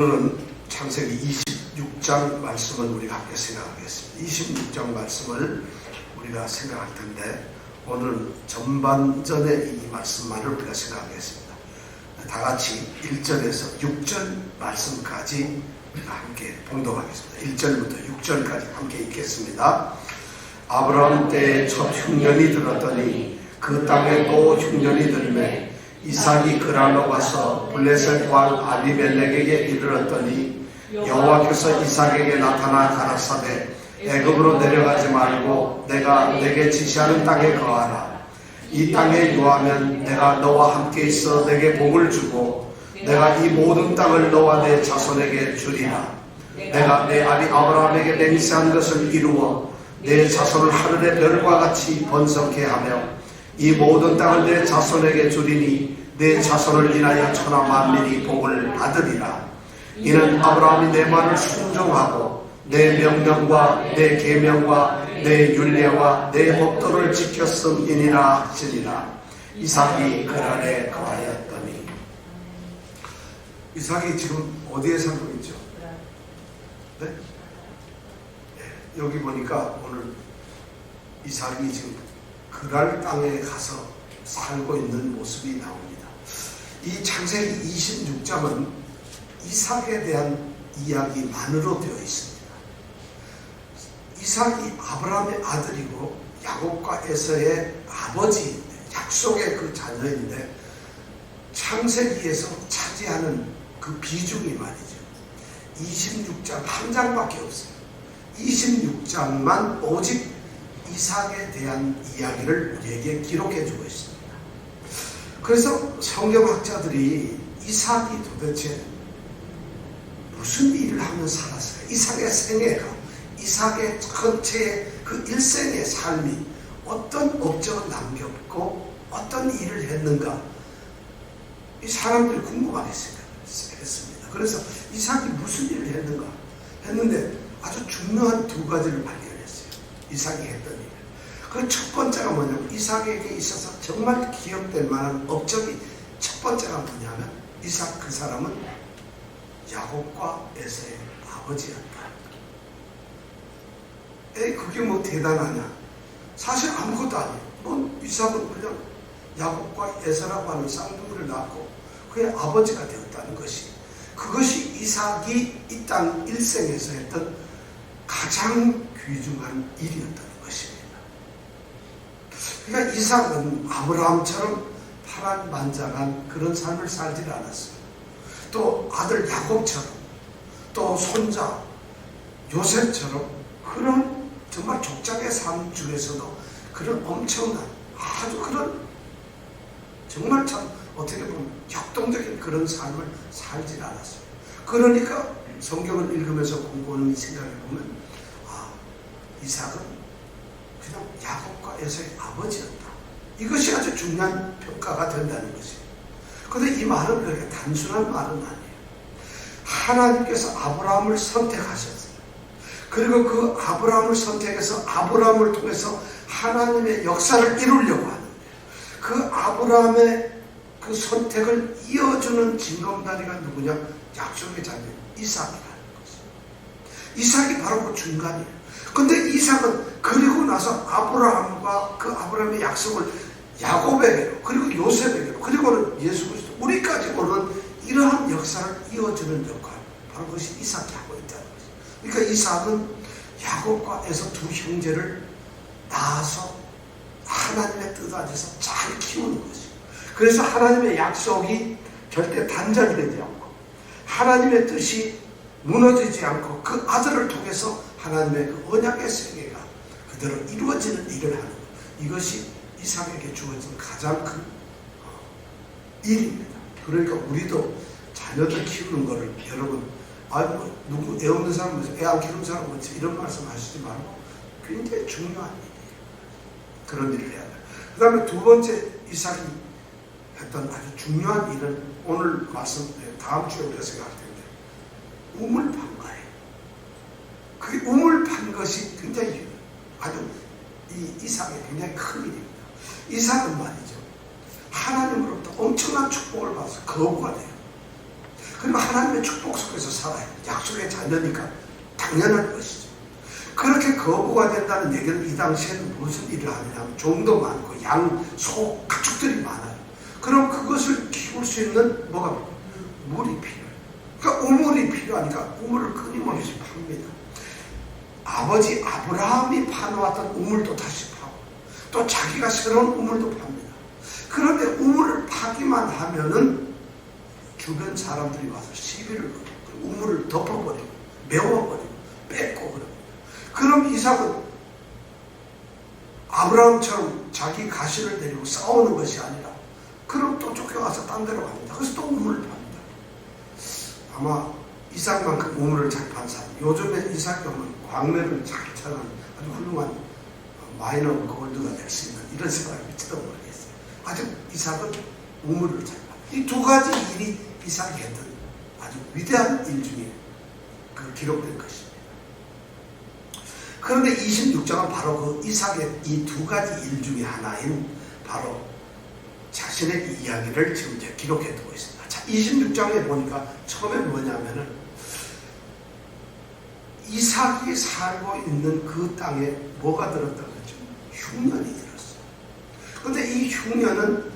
오늘은 창세기 26장 말씀을 우리가 함께 생각하겠습니다. 26장 말씀을 우리가 생각할 텐데 오늘 전반전의 이 말씀만을 우리가 생각하겠습니다. 다 같이 1절에서 6절 말씀까지 우리가 함께 봉독하겠습니다. 1절부터 6절까지 함께 읽겠습니다. 아브라함 때에 첫 흉년이 들었더니 그 땅에 또 흉년이 들매 이삭이 그랄로 가서 블레셋 왕 아비멜렉에게 이르렀더니 여호와께서 이삭에게 나타나 가라사대 애굽으로 내려가지 말고 내가 내게 지시하는 땅에 거하라. 이 땅에 거하면 내가 너와 함께 있어 내게 복을 주고 내가 이 모든 땅을 너와 내 자손에게 주리라. 내가 내 아비 아브라함에게 맹세한 것을 이루어 내 자손을 하늘의 별과 같이 번성케 하며 이 모든 땅을 내 자손에게 주리니 내 자손을 인하여 천하 만민이 복을 받으리라. 이는 아브라함이 내 말을 순종하고 내 명령과 내 계명과 내 율례와 내 법도를 지켰음이니라 하시니라. 이삭이 그랄에 거하였더니. 이삭이 지금 어디에 살고 있죠? 네? 여기 보니까 오늘 이삭이 지금 그랄 땅에 가서 살고 있는 모습이 나옵니다. 이 창세기 26장은 이삭에 대한 이야기만으로 되어 있습니다. 이삭이 아브라함의 아들이고 야곱과 에서의 아버지인데 약속의 그 자녀인데 창세기에서 차지하는 그 비중이 말이죠. 26장 한 장밖에 없어요. 26장만 오직 이삭에 대한 이야기를 우리에게 기록해 주고 있습니다. 그래서 성경학자들이 이삭이 도대체 무슨 일을 하며 살았어요? 이삭의 생애가, 이삭의 전체의 그 일생의 삶이 어떤 업적을 남겼고 어떤 일을 했는가? 이 사람들이 궁금하게 생각했습니다. 그래서 이삭이 무슨 일을 했는가? 했는데 아주 중요한 두 가지를 발견했어요. 이삭이 했던 일. 그 첫 번째가 뭐냐면 이삭에게 있어서 정말 기억될 만한 업적이 첫 번째가 뭐냐면 이삭 그 사람은 야곱과 에서의 아버지였다. 그게 뭐 대단하냐? 사실 아무것도 아니에요. 뭐 이삭은 그냥 야곱과 에서라고 하는 쌍둥이를 낳고 그의 아버지가 되었다는 것이, 그것이 이삭이 이 땅 일생에서 했던 가장 귀중한 일이었다는 것입니다. 그러니까 이삭은 아브라함처럼 파란만장한 그런 삶을 살지 않았어요. 또 아들 야곱처럼, 또 손자 요셉처럼 그런 정말 족장의 삶 중에서도 그런 엄청난 아주 그런 정말 참 어떻게 보면 격동적인 그런 삶을 살지 않았어요. 그러니까 성경을 읽으면서 공부하는 생각해 보면 이삭은 그냥 야곱과 에서의 아버지였다. 이것이 아주 중요한 평가가 된다는 것이에요. 그런데 이 말은 그렇게 단순한 말은 아니에요. 하나님께서 아브라함을 선택하셨어요. 그리고 그 아브라함을 선택해서 아브라함을 통해서 하나님의 역사를 이루려고 하는 거예요. 그 아브라함의 그 선택을 이어주는 징검다리가 누구냐? 약속의 자녀 이삭이라는 것이에요. 이삭이 바로 그 중간이에요. 근데 이삭은 그리고 나서 아브라함과 그 아브라함의 약속을 야곱에게로, 그리고 요셉에게로, 그리고는 예수 그리스도 우리까지 오는 이러한 역사를 이어주는 역할, 바로 그것이 이삭이 하고 있다는 거죠. 그러니까 이삭은 야곱과 에서 두 형제를 낳아서 하나님의 뜻 안에서 잘 키우는 것이죠. 그래서 하나님의 약속이 절대 단절되지 않고 하나님의 뜻이 무너지지 않고 그 아들을 통해서 하나님의 그 언약의 세계가 그대로 이루어지는 일을 하는 것. 이것이 이삭에게 주어진 가장 큰 일입니다. 그러니까 우리도 자녀들 키우는 거를 여러분 누구 애 없는 사람, 애 안 키우는 사람 뭐지 이런 말씀 하시지 말고 굉장히 중요한 일이에요. 그런 일을 해야 돼요. 그 다음에 두 번째 이삭이 했던 아주 중요한 일은 오늘 말씀 다음 주에 우리가 생각할 텐데 우물 판 거예요. 그 우물 판 것이 굉장히 아주 이삭의 굉장히 큰 일입니다. 이삭은 말이죠. 하나님으로부터 엄청난 축복을 받아서 거부가 돼요. 그리고 하나님의 축복 속에서 살아요. 약속의 자녀니까 당연한 것이죠. 그렇게 거부가 된다는 얘기는 이 당시에는 무슨 일을 하느냐면 종도 많고 양, 소, 가축들이 많아요. 그럼 그것을 키울 수 있는 뭐가 물이 필요해요. 그러니까 우물이 필요하니까 우물을 끊임없이 팝니다. 아버지 아브라함이 파놓았던 우물도 다시 파고 또 자기가 새로운 우물도 팝니다. 그런데 우물을 파기만 하면은 주변 사람들이 와서 시비를 걸고 우물을 덮어버리고 메워버리고 뺏고 그럽니다. 그럼 이삭은 아브라함처럼 자기 가시를 내리고 싸우는 것이 아니라 그럼 또 쫓겨가서 딴 데로 갑니다. 그래서 또 우물을 팝니다. 아마 이삭만큼 우물을 잘 판 사람, 요즘에 이삭이 오면 광맥을 잘 찾는 아주 훌륭한 마이너 골드가 될 수 있는 이런 사람일지도 모르겠어요. 아주 이삭은 우물을 잘 판. 이 두 가지 일이 이삭이 했던 아주 위대한 일 중에 그 기록된 것입니다. 그런데 26장은 바로 그 이삭의 이 두 가지 일 중에 하나인 바로 자신의 이야기를 지금 이제 기록해 두고 있습니다. 자, 26장에 보니까 처음에 뭐냐면은 이삭이 살고 있는 그 땅에 뭐가 들었다고 했죠? 흉년이 들었어요. 그런데 이 흉년은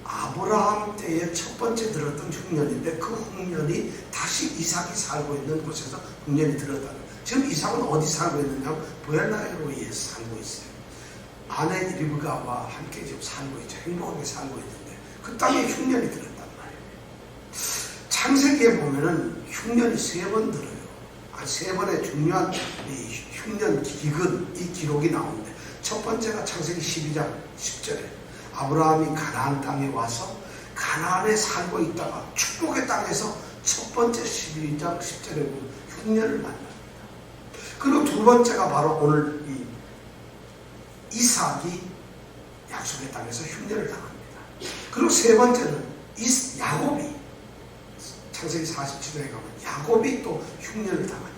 아브라함 때에 첫 번째 들었던 흉년인데 그 흉년이 다시 이삭이 살고 있는 곳에서 흉년이 들었다는 거예요. 지금 이삭은 어디 살고 있느냐? 브엘라헬로이에 살고 있어요. 아내 리브가와 함께 지금 살고 있죠. 행복하게 살고 있는데 그 땅에 흉년이 들었단 말이에요. 창세기에 보면은 흉년이 3번 들어요. 세 번의 중요한 이 흉년 기근 이 기록이 나오는데 첫 번째가 창세기 12장 10절에 아브라함이 가나안 땅에 와서 가나안에 살고 있다가 축복의 땅에서 첫 번째 12장 10절에 보면 흉년을 만납니다. 그리고 두 번째가 바로 오늘 이 이삭이 약속의 땅에서 흉년을 당합니다. 그리고 세 번째는 야곱이 창세기 47장에 가면 야곱이 또 흉년을 당합니다.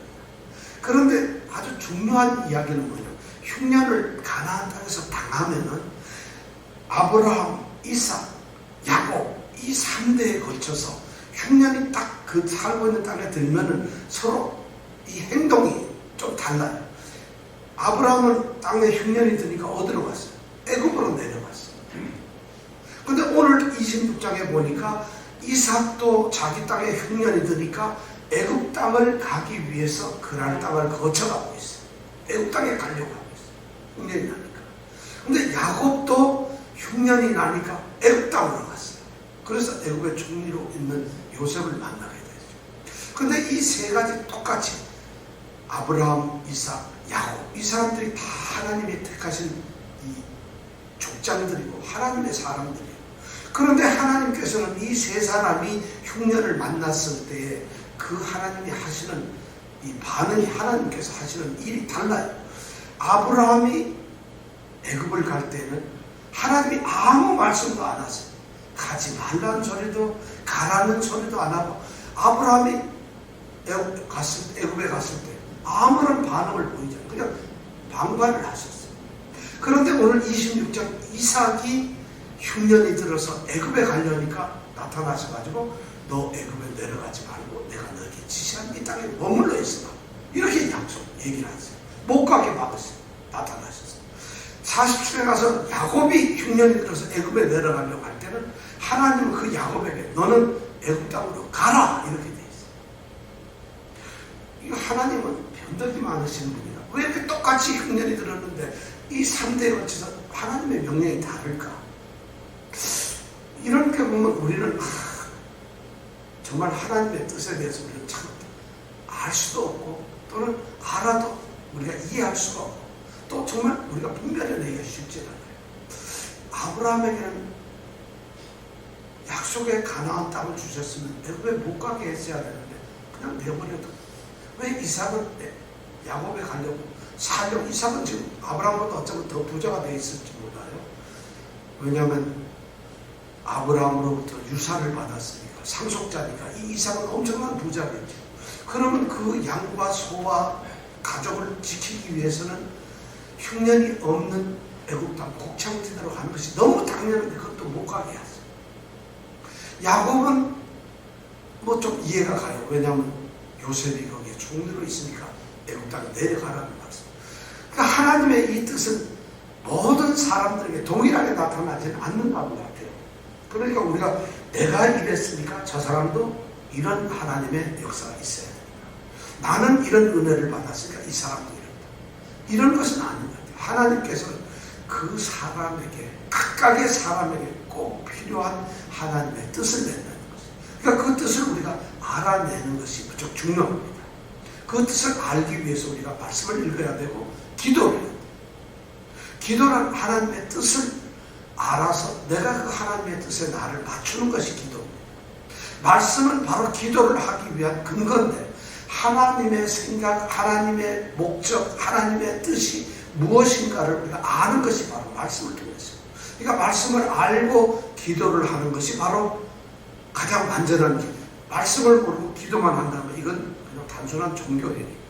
그런데 아주 중요한 이야기는 뭐냐면 흉년을 가나안 땅에서 당하면은 아브라함, 이삭, 야곱 이 3대에 걸쳐서 흉년이 딱 그 살고 있는 땅에 들면은 서로 이 행동이 좀 달라요. 아브라함은 땅에 흉년이 드니까 어디로 갔어요? 애굽으로 내려갔어요. 근데 오늘 26장에 보니까 이삭도 자기 땅에 흉년이 드니까 애굽 땅을 가기 위해서 그랄 땅을 거쳐가고 있어요. 애굽 땅에 가려고 하고 있어요. 흉년이 나니까. 근데 야곱도 흉년이 나니까 애굽 땅으로 갔어요. 그래서 애굽의 총리로 있는 요셉을 만나게 되죠. 근데 이 세 가지 똑같이 아브라함, 이삭, 야곱 이 사람들이 다 하나님이 택하신 이 족장들이고 하나님의 사람들이에요. 그런데 하나님께서는 이 세 사람이 흉년을 만났을 때에 그 하나님이 하시는 이 반응이 하나님께서 하시는 일이 달라요. 아브라함이 애굽을 갈 때는 하나님이 아무 말씀도 안 하세요. 가지 말라는 소리도 가라는 소리도 안 하고 아브라함이 애굽에 갔을 때 아무런 반응을 보이지 않아요. 그냥 방관을 하셨어요. 그런데 오늘 26장 이삭이 흉년이 들어서 애굽에 가려니까 나타나셔가지고 너 애굽에 내려가지 말고 내가 너에게 지시한 이 땅에 머물러 있어라. 이렇게 얘기를 하세요. 못 가게 막았어요. 나타나셨어요. 47에 가서 야곱이 흉년이 들어서 애굽에 내려가려고 할 때는 하나님은 그 야곱에게 너는 애굽 땅으로 가라 이렇게 돼 있어요. 이거 하나님은 변덕이 많으신 분이라 왜 이렇게 똑같이 흉년이 들었는데 이 3대에 걸쳐서 하나님의 명령이 다를까? 이렇게 보면 우리는 정말 하나님의 뜻에 대해서 우리는 참 알 수도 없고 또는 알아도 우리가 이해할 수가 없고 또 정말 우리가 분별해 내기가 쉽지 않아요. 아브라함에게는 약속의 가나안 땅을 주셨으면 애굽에 못 가게 했어야 되는데 그냥 내버려둬. 왜 이삭은 야곱에 가려고 사려고? 이삭은 지금 아브라함보다 어쩌면 더 부자가 돼 있을지 몰라요. 왜냐하면 아브라함으로부터 유산을 받았으니까 상속자니까 이 이삭은 엄청난 부자겠죠. 그러면 그 양과 소와 가족을 지키기 위해서는 흉년이 없는 애굽 땅 곡창지대로 가는 것이 너무 당연한데 그것도 못 가게 하죠. 야곱은 뭐 좀 이해가 가요. 왜냐하면 요셉이 거기에 총리로 있으니까 애국 땅에 내려가라는 말씀. 그러니까 하나님의 이 뜻은 모든 사람들에게 동일하게 나타나지는 않는 것 같아요. 그러니까 우리가 내가 이랬으니까 저 사람도 이런 하나님의 역사가 있어야 됩니다. 나는 이런 은혜를 받았으니까 이 사람도 이런다. 이런 것은 아닌 것 같아요. 하나님께서는 그 사람에게, 각각의 사람에게 꼭 필요한 하나님의 뜻을 낸다는 것이에요. 그러니까 그 뜻을 우리가 알아내는 것이 무척 중요합니다. 그 뜻을 알기 위해서 우리가 말씀을 읽어야 되고 기도를 해야 돼요. 기도란 하나님의 뜻을 알아서 내가 그 하나님의 뜻에 나를 맞추는 것이 기도입니다. 말씀은 바로 기도를 하기 위한 근거인데 하나님의 생각, 하나님의 목적, 하나님의 뜻이 무엇인가를 우리가 아는 것이 바로 말씀을 통해서. 그러니까 말씀을 알고 기도를 하는 것이 바로 가장 완전한 기도. 말씀을 모르고 기도만 한다면 이건 그냥 단순한 종교행위입니다.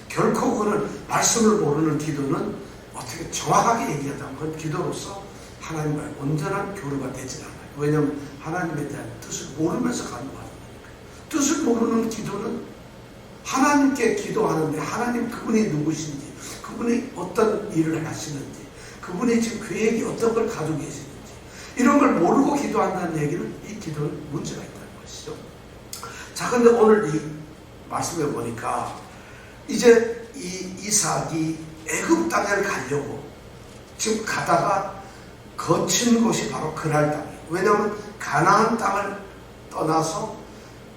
결코 그는 말씀을 모르는 기도는 어떻게 정확하게 얘기하자면 그건 기도로서 하나님과의 온전한 교류가 되지 않아요. 왜냐하면 하나님에 대한 뜻을 모르면서 가는 거니까. 뜻을 모르는 기도는 하나님께 기도하는데 하나님 그분이 누구신지, 그분이 어떤 일을 하시는지, 그분이 지금 계획이 어떤 걸 가지고 계시는지 이런 걸 모르고 기도한다는 얘기는 이 기도는 문제가 있다는 것이죠. 자, 근데 오늘 이 말씀에 보니까 이제 이 이삭이 애굽 땅을 가려고 지금 가다가 거친 곳이 바로 그랄 땅이에요. 왜냐하면 가나안 땅을 떠나서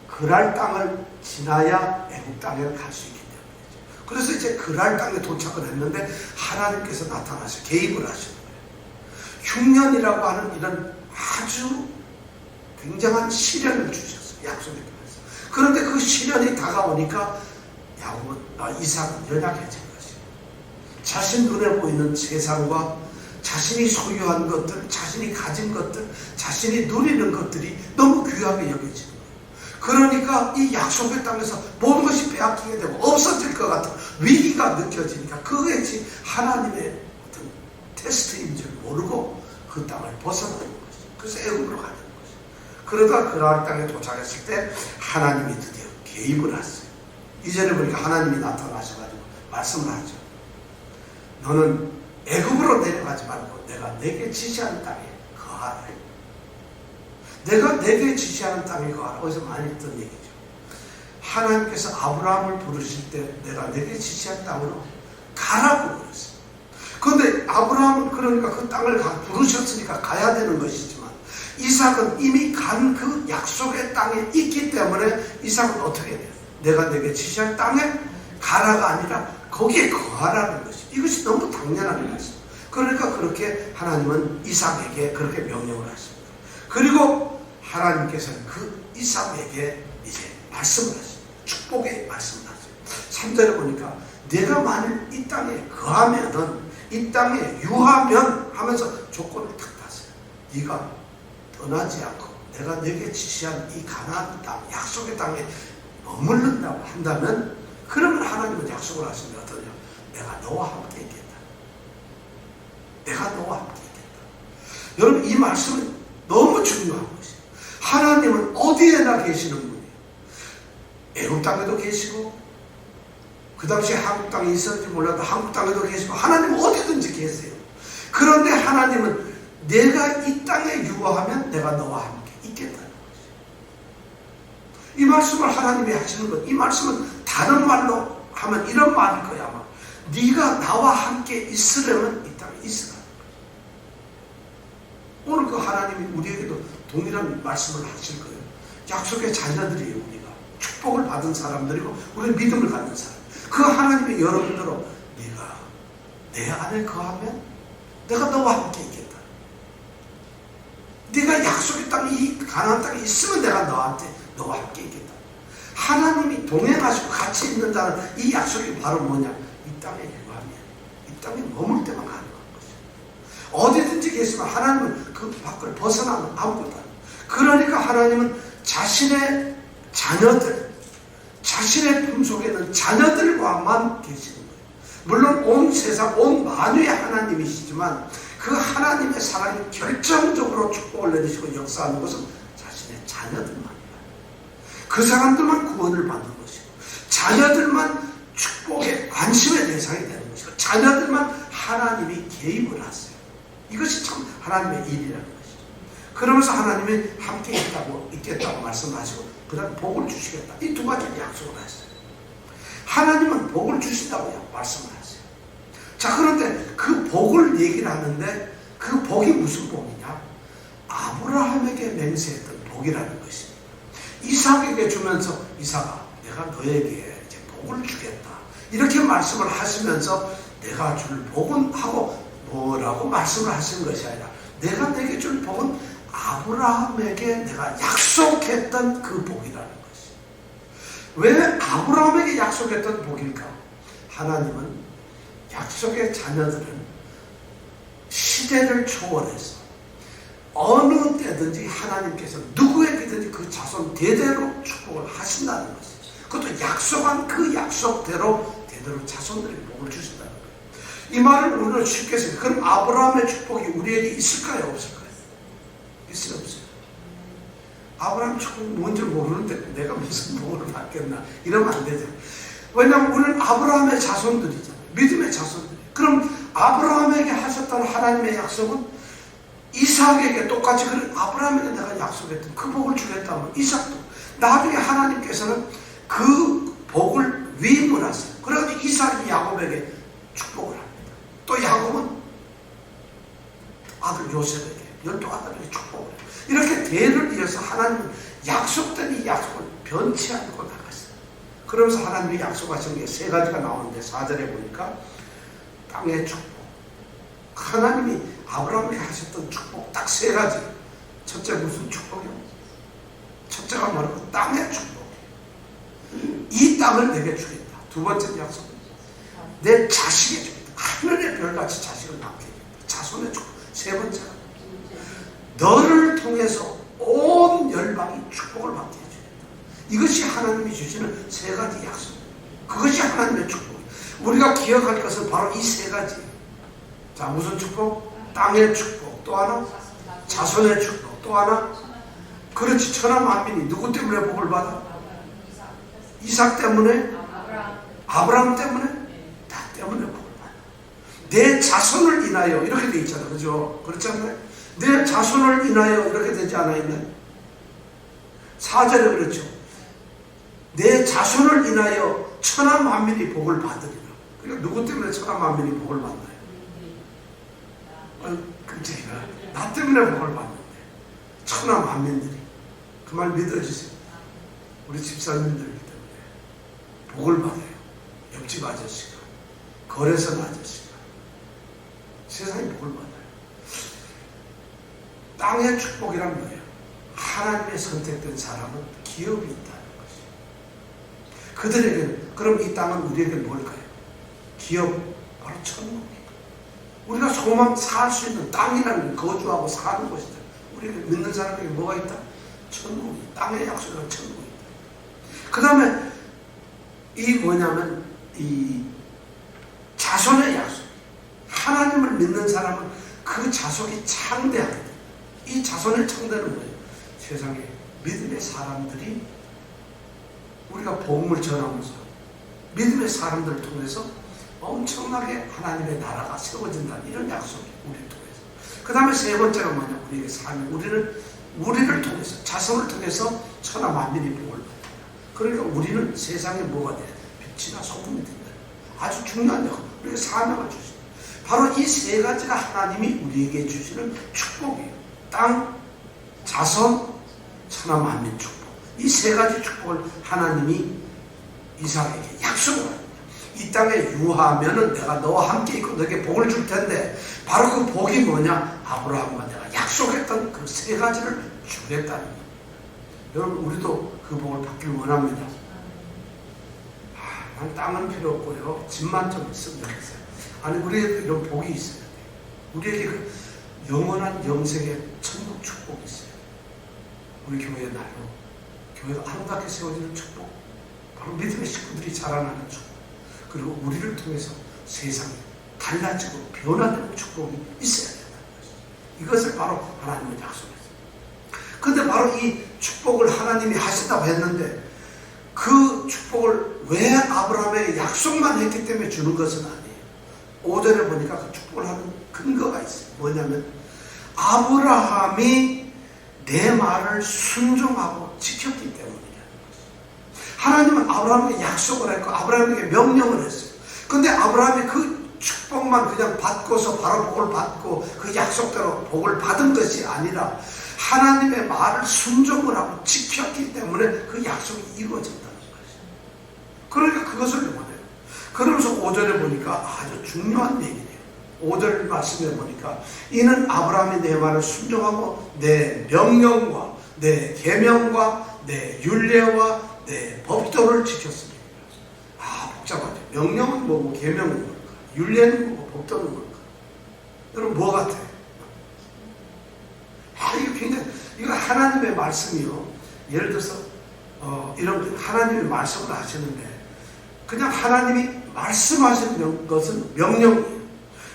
그랄 땅을 지나야 애굽 땅에 갈 수 있기 때문이죠. 그래서 이제 그랄 땅에 도착을 했는데 하나님께서 나타나서 개입을 하시는 거예요. 흉년이라고 하는 이런 아주 굉장한 시련을 주셨어요. 약속의 땅에서. 그런데 그 시련이 다가오니까 이삭은 연약해진 것이에요. 자신 눈에 보이는 세상과 자신이 소유한 것들, 자신이 가진 것들, 자신이 누리는 것들이 너무 귀하게 여겨지는 거예요. 그러니까 이 약속의 땅에서 모든 것이 빼앗기게 되고 없어질 것 같은 위기가 느껴지니까 그것이 하나님의 어떤 테스트인 줄 모르고 그 땅을 벗어나는 것이죠. 그래서 애굽으로 가는 것이죠. 그러다 그랄 땅에 도착했을 때 하나님이 드디어 개입을 했어요. 이전에 보니까 하나님이 나타나셔가지고 말씀을 하죠. 너는 애굽으로 내려가지 말고 내가 내게 지시하는 땅에 거하라. 내가 내게 지시하는 땅에 거하라. 어디서 많이 듣던 얘기죠. 하나님께서 아브라함을 부르실 때 내가 내게 지시한 땅으로 가라고 그랬어요. 그런데 아브라함은 그러니까 그 땅을 부르셨으니까 가야 되는 것이지만 이삭은 이미 간 그 약속의 땅에 있기 때문에 이삭은 어떻게 해야 돼요? 내가 내게 지시한 땅에 가라가 아니라 거기에 거하라는 것이. 이것이 너무 당연한 것이죠. 그러니까 그렇게 하나님은 이삭에게 그렇게 명령을 하십니다. 그리고 하나님께서는 그 이삭에게 이제 말씀을 하십니다. 축복의 말씀을 하십니다. 3절에 보니까 내가 만일 이 땅에 거하면은 이 땅에 유하면 하면서 조건을 탁 땄어요. 네가 떠나지 않고 내가 내게 지시한 이 가나안 땅, 약속의 땅에 머물른다고 한다면 그러면 하나님은 약속을 하십니다. 어떠냐? 내가 너와 함께 있겠다. 내가 너와 함께 있겠다. 여러분 이 말씀은 너무 중요한 것이에요. 하나님은 어디에나 계시는 분이에요. 애굽 땅에도 계시고 그 당시에 한국 땅에 있었는지 몰라도 한국 땅에도 계시고 하나님은 어디든지 계세요. 그런데 하나님은 내가 이 땅에 유하면 내가 너와 함께 있겠다는 것이에요. 이 말씀을 하나님이 하시는 것, 이 말씀은 다른 말로 하면 이런 말일 거야. 아마. 네가 나와 함께 있으려면 이 땅에 있으라. 오늘 그 하나님이 우리에게도 동일한 말씀을 하실 거예요. 약속의 자녀들이에요. 우리가 축복을 받은 사람들이고 우리 믿음을 갖는 사람. 그 하나님이 여러분들로 네가 내 안에 거하면 내가 너와 함께 있겠다. 네가 약속의 땅, 이 가나안 땅에 있으면 내가 너와 함께 있겠다. 하나님이 동행하시고 같이 있는 자는 이 약속이 바로 뭐냐? 이 땅에 유하면 이 땅에 머물 때만 가는 것이죠. 어디든지 계시면 하나님은 그 밖을 벗어나면 아무것도 아니에요. 그러니까 하나님은 자신의 자녀들, 자신의 품 속에는 자녀들과만 계시는 거예요. 물론 온 세상, 온 만유의 하나님이시지만 그 하나님의 사랑이 결정적으로 축복을 내리시고 역사하는 것은 자신의 자녀들만이에요. 그 사람들만 구원을 받는 것이고 자녀들만 축복의 관심의 대상이 되는 것이고 자녀들만 하나님이 개입을 하세요. 이것이 참 하나님의 일이라는 것이죠. 그러면서 하나님이 함께 있겠다고 말씀하시고 그 다음에 복을 주시겠다. 이 두 가지를 약속을 하셨어요. 하나님은 복을 주신다고 말씀을 하세요. 자, 그런데 그 복을 얘기를 하는데 그 복이 무슨 복이냐? 아브라함에게 맹세했던 복이라는 것입니다. 이삭에게 주면서 이삭아, 내가 너에게 이제 복을 주겠다. 이렇게 말씀을 하시면서 내가 줄 복은 하고 뭐라고 말씀을 하신 것이 아니라 내가 내게 줄 복은 아브라함에게 내가 약속했던 그 복이라는 것이. 왜 아브라함에게 약속했던 복일까? 하나님은 약속의 자녀들은 시대를 초월해서 어느 때든지 하나님께서 누구에게든지 그 자손 대대로 축복을 하신다는 것이죠. 그것도 약속한 그 약속대로 대대로 자손들에게 복을 주신다는 거예요. 이 말을 우리는 쉽게 생각해요. 그럼 아브라함의 축복이 우리에게 있을까요? 없을까요? 있어요? 없어요? 아브라함 축복이 뭔지 모르는데 내가 무슨 복을 받겠나 이러면 안 되죠. 왜냐하면 우리는 아브라함의 자손들이잖아요. 믿음의 자손들. 그럼 아브라함에게 하셨던 하나님의 약속은 이삭에게 똑같이 그런 아브라함에게 내가 약속했던 그 복을 주겠다면 이삭도 나중에 하나님께서는 그 복을 위임을 하세요. 그래가지고 이삭이 야곱에게 축복을 합니다. 또 야곱은 아들 요셉에게 12아들에게 축복을 해요. 이렇게 대를 이어서 하나님은 약속된 이 약속을 변치 않고 나갔어요. 그러면서 하나님이 약속하신 게 세 가지가 나오는데 4절에 보니까 땅의 축복. 하나님이 아브라함에게 하셨던 축복 딱 세 가지. 첫째 무슨 축복이요? 첫째가 뭐라고? 땅의 축복. 이 땅을 내게 주겠다. 두 번째 약속. 내 자식에 주겠다. 하늘의 별같이 자식을 낳게 해주겠다. 자손의 축복. 세 번째가 너를 통해서 온 열방이 축복을 받게 해주겠다. 이것이 하나님이 주시는 세 가지 약속. 그것이 하나님의 축복. 우리가 기억할 것은 바로 이 세 가지. 자, 무슨 축복? 땅의 축복. 또 하나? 자손의 축복. 또 하나? 그렇지. 천하 만민이 누구 때문에 복을 받아? 이삭 때문에? 아브라함 때문에? 나 때문에 복을 받아. 내 자손을 인하여 이렇게 돼 있잖아. 그죠? 그렇지 않나요? 내 자손을 인하여 이렇게 되지 않아있나요? 4절에 그렇죠. 내 자손을 인하여 천하 만민이 복을 받으리라. 그러니까 누구 때문에 천하 만민이 복을 받나요? 끔찍이다. 나 때문에 복을 받는데 천하 만민들이 그 말 믿어주세요. 우리 집사님들 때문에 복을 받아요. 옆집 아저씨가, 거래선 아저씨가 세상에 복을 받아요. 땅의 축복이란 뭐예요? 하나님의 선택된 사람은 기업이 있다는 것이에요. 그들에게 그럼 이 땅은 우리에게 뭘까요? 기업, 바로 천국이에요. 우리가 소망 살 수 있는 땅이라는 거주하고 사는 곳이다. 우리가 믿는 사람에게 뭐가 있다? 천국이. 땅의 약속은 천국이 있다. 그 다음에 이 뭐냐면 이 자손의 약속. 하나님을 믿는 사람은 그 자손이 창대하게 돼. 이 자손의 창대는 뭐예요? 세상에 믿음의 사람들이 우리가 복음을 전하면서 믿음의 사람들을 통해서 엄청나게 하나님의 나라가 세워진다는 이런 약속이 우리를 통해서. 그 다음에 세 번째가 뭐냐? 우리에게 삶이 우리를 통해서 자손을 통해서 천하 만민이 복을 받아요. 그러니까 우리는 세상에 뭐가 돼? 빛이나 소금이 된다. 아주 중요한 역할. 우리에게 사명을 주십니다. 바로 이 세 가지가 하나님이 우리에게 주시는 축복이에요. 땅, 자손, 천하 만민 축복. 이 세 가지 축복을 하나님이 이삭에게 약속을 합니다. 이 땅에 유하면은 내가 너와 함께 있고 너에게 복을 줄 텐데 바로 그 복이 뭐냐? 아브라함과 내가 약속했던 그 세 가지를 주겠다는 거예요. 여러분 우리도 그 복을 받길 원합니다. 난 땅은 필요 없고요. 집만 좀 있으면 되겠어요. 아니 우리에게 이런 복이 있어야 돼요. 우리에게 그 영원한 영생의 천국 축복이 있어요. 우리 교회의 날로 교회가 아름답게 세워지는 축복, 바로 믿음의 식구들이 자라나는 축복, 그리고 우리를 통해서 세상이 달라지고 변화되는 축복이 있어야 된다는 것이죠. 이것을 바로 하나님은 약속했어요. 그런데 바로 이 축복을 하나님이 하신다고 했는데 그 축복을 왜 아브라함에게 약속만 했기 때문에 주는 것은 아니에요. 5절에 보니까 그 축복을 하는 근거가 있어요. 뭐냐면 아브라함이 내 말을 순종하고 지켰기 때문이라는 거죠. 하나님은 아브라함에게 약속을 했고 아브라함에게 명령을 했어요. 근데 아브라함이 그 축복만 그냥 받고서 바로 복을 받고 그 약속대로 복을 받은 것이 아니라 하나님의 말을 순종을 하고 지켰기 때문에 그 약속이 이루어진다는 거죠. 그러니까 그것을 원해요. 그러면서 5절에 보니까 아주 중요한 얘기예요. 5절 말씀에 보니까 이는 아브라함이 내 말을 순종하고 내 명령과 내 계명과 내 율례와 내 법도를 지켰습니다. 아, 복잡하죠. 명령은 뭐고 계명은 뭘까? 율례는 뭐고 법도는 뭘까? 여러분 뭐 같아요? 이거 굉장히, 이거 하나님의 말씀이요. 예를 들어서 이런 하나님의 말씀을 하시는데 그냥 하나님이 말씀하시는 것은 명령이에요.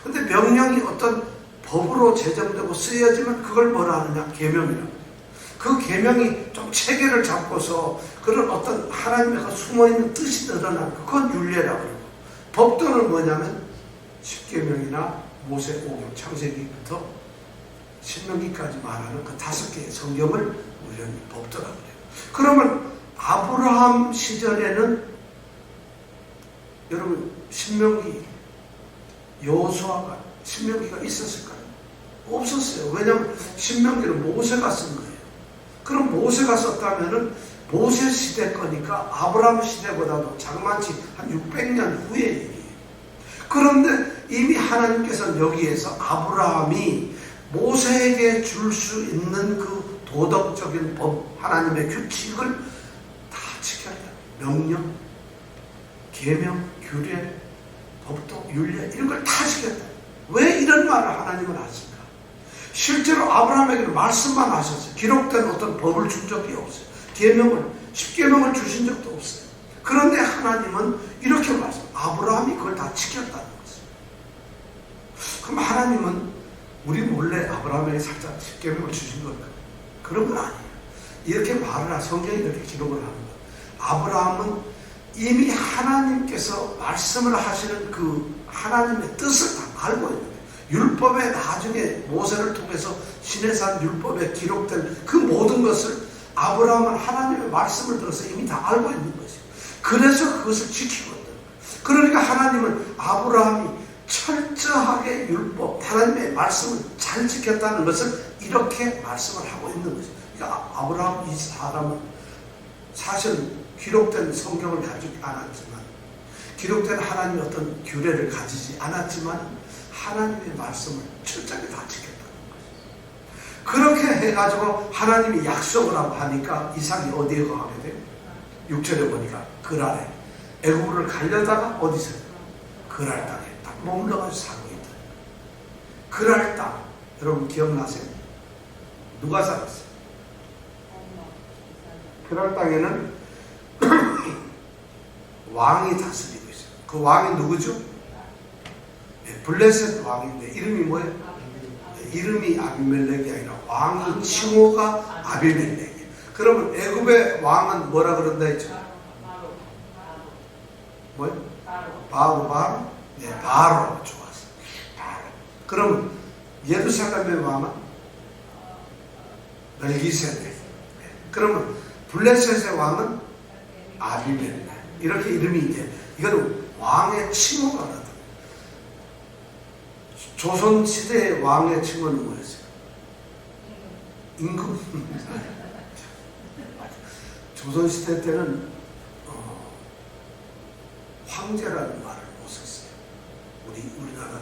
근데 명령이 어떤 법으로 제정되고 쓰여지면 그걸 뭐라 하느냐? 계명이라고. 그 계명이 좀 체계를 잡고서 그런 어떤 하나님의 그 숨어있는 뜻이 드러나는 그건 율례라고 그러고, 법도는 뭐냐면 십계명이나 모세오경, 창세기부터 신명기까지 말하는 그 5개의 성경을 우리는 법도라고 그래요. 그러면 아브라함 시절에는 여러분 신명기, 여호수아가 신명기가 있었을까요? 없었어요. 왜냐하면 신명기는 모세가 쓴 거예요. 그럼 모세가 썼다면은 모세 시대 거니까 아브라함 시대보다도 장만치 한 600년 후의 얘기예요. 그런데 이미 하나님께서는 여기에서 아브라함이 모세에게 줄 수 있는 그 도덕적인 법, 하나님의 규칙을 다 지켜야 돼요. 명령, 계명, 규례, 법도, 율례 이런 걸 다 지켰다. 왜 이런 말을 하나님은 하실까? 실제로 아브라함에게는 말씀만 하셨어요. 기록된 어떤 법을 준 적이 없어요. 계명을, 십계명을 주신 적도 없어요. 그런데 하나님은 이렇게 말씀, 아브라함이 그걸 다 지켰다는 거죠. 그럼 하나님은 우리 몰래 아브라함에게 살짝 십계명을 주신 걸까? 그런 건 아니에요. 이렇게 말을 성경이 이렇게 기록을 하는 거예요. 아브라함은 이미 하나님께서 말씀을 하시는 그 하나님의 뜻을 다 알고 있는 거예요. 율법에 나중에 모세를 통해서 시내산 율법에 기록된 그 모든 것을 아브라함은 하나님의 말씀을 들어서 이미 다 알고 있는 거죠. 그래서 그것을 지키고 있는 거예요. 그러니까 하나님은 아브라함이 철저하게 율법, 하나님의 말씀을 잘 지켰다는 것을 이렇게 말씀을 하고 있는 거죠. 그러니까 아브라함 이 사람은 사실 기록된 성경을 가지지 않았지만, 기록된 하나님의 어떤 규례를 가지지 않았지만 하나님의 말씀을 철저하게 다 지켰다는 거죠. 그렇게 해가지고 하나님이 약속을 하고 하니까 이삭이 어디에 가게 돼요? 6절에 보니까 그랄에 애굽을 가려다가 어디서? 그랄 땅에 딱 머물러가지고 살고 있다. 그랄 땅, 여러분 기억나세요? 누가 살았어요? 그랄 땅에는 왕이 다스리고 있어요. 그 왕이 누구죠? 네, 블레셋 왕인데 이름이 뭐예요? 네, 이름이 아비멜렉이 아니라 왕의 칭호가 아비멜렉이에요. 그러면 애굽의 왕은 뭐라 그런다 했죠? 뭐요? 바로? 네, 바로. 좋았어요. 바로. 그러면 예루살렘의 왕은 멜기세덱. 네. 그러면 블레셋의 왕은 아비멜렉. 이렇게 이름이 이제 이거는 왕의 칭호가 나타나요. 조선시대의 왕의 칭호는 뭐였어요? 임금. 조선시대 때는 황제라는 말을 못 썼어요. 우리나라